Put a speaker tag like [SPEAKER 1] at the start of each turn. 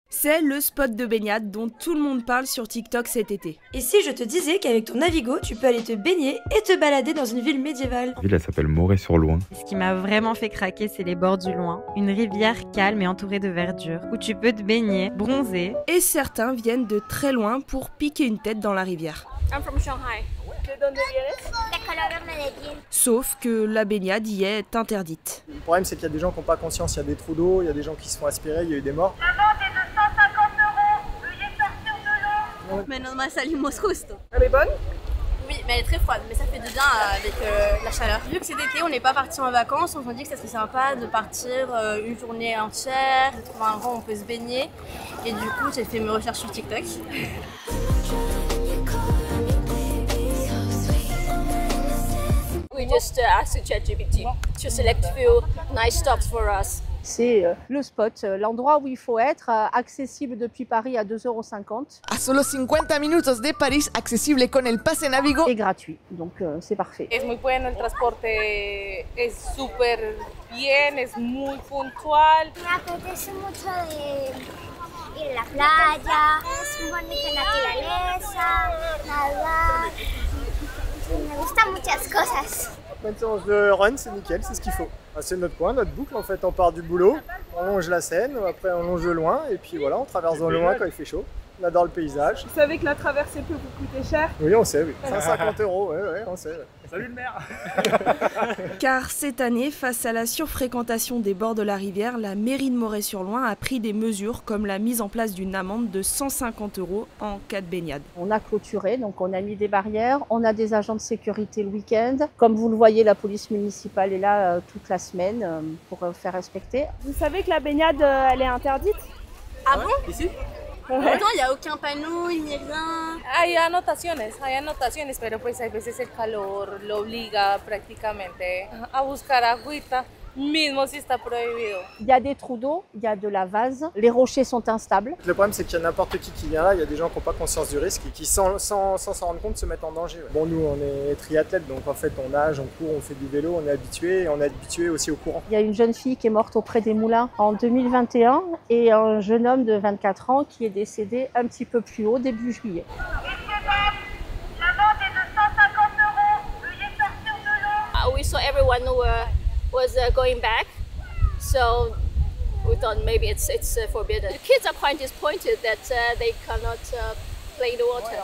[SPEAKER 1] C'est le spot de baignade dont tout le monde parle sur TikTok cet été.
[SPEAKER 2] Et si je te disais qu'avec ton Navigo, tu peux aller te baigner et te balader dans une ville médiévale?
[SPEAKER 3] La ville, elle s'appelle Moret-sur-Loing.
[SPEAKER 4] Ce qui m'a vraiment fait craquer, c'est les bords du Loing. Une rivière calme et entourée de verdure, où tu peux te baigner, bronzer.
[SPEAKER 1] Et certains viennent de très loin pour piquer une tête dans la rivière.
[SPEAKER 5] I'm from Shanghai.
[SPEAKER 1] Sauf que la baignade y est interdite.
[SPEAKER 6] Le problème, c'est qu'il y a des gens qui n'ont pas conscience, il y a des trous d'eau, il y a des gens qui se font aspirer, il y a eu des morts.
[SPEAKER 7] L'amende est de 150 €, veuillez sortir de l'eau.
[SPEAKER 5] Mais non, salimos justo.
[SPEAKER 1] Elle est bonne?
[SPEAKER 5] Oui, mais elle est très froide, mais ça fait du bien avec la chaleur. Vu que cet été, on n'est pas parti en vacances, on s'est dit que ça serait sympa de partir une journée entière, de trouver un endroit où on peut se baigner. Et du coup, j'ai fait mes recherches sur TikTok. We just asked ChatGPT to select few nice stops for us.
[SPEAKER 8] C'est le spot, l'endroit où il faut être, accessible depuis Paris à 2,50 €.
[SPEAKER 9] A solo 50 minutos de París, accesible con el pase Navigo.
[SPEAKER 8] Et gratuit, donc c'est parfait.
[SPEAKER 10] Es muy bueno, el transporte es súper bien, es muy puntual.
[SPEAKER 11] Me apetece mucho ir a la playa, es bonita naturaleza, nadar. Me gustan muchas cosas.
[SPEAKER 6] Une séance de run, c'est nickel, c'est ce qu'il faut. C'est notre coin, notre boucle en fait, on part du boulot, on longe la Seine, après on longe le Loing, et puis voilà, on traverse dans le Loing quand il fait chaud. On adore le paysage.
[SPEAKER 1] Vous savez que la traversée peut vous coûter cher?
[SPEAKER 6] Oui, on sait, oui. 150 €, ouais, on sait. Ouais.
[SPEAKER 3] Salut le maire.
[SPEAKER 1] Car cette année, face à la surfréquentation des bords de la rivière, la mairie de Moret-sur-Loing a pris des mesures comme la mise en place d'une amende de 150 € en cas de baignade.
[SPEAKER 8] On a clôturé, donc on a mis des barrières, on a des agents de sécurité le week-end. Comme vous le voyez, la police municipale est là toute la semaine pour faire respecter.
[SPEAKER 1] Vous savez que la baignade, elle est interdite?
[SPEAKER 5] Ah bon?
[SPEAKER 3] Ici?
[SPEAKER 5] Pourtant, il n'y a aucun panneau, il n'y a rien.
[SPEAKER 10] Hay anotaciones, pero pues a veces el calor lo obliga prácticamente a buscar agüita, mismo si está prohibido.
[SPEAKER 8] Il y a des trous d'eau, il y a de la vase, les rochers sont instables.
[SPEAKER 6] Le problème, c'est qu'il y a n'importe qui vient là, il y a des gens qui n'ont pas conscience du risque et qui, sans s'en rendre compte, se mettent en danger. Ouais. Bon, nous, on est triathlètes, donc en fait, on nage, on court, on fait du vélo, on est habitué, et on est habitué aussi au courant.
[SPEAKER 8] Il y a une jeune fille qui est morte auprès des moulins en 2021 et un jeune homme de 24 ans qui est décédé un petit peu plus haut, début juillet.
[SPEAKER 7] Messieurs, dames, l'amende est de 150 €, veuillez sortir de l'eau.
[SPEAKER 5] We saw everyone who was going back, so we thought maybe it's forbidden. The kids are quite disappointed that they cannot play in the water.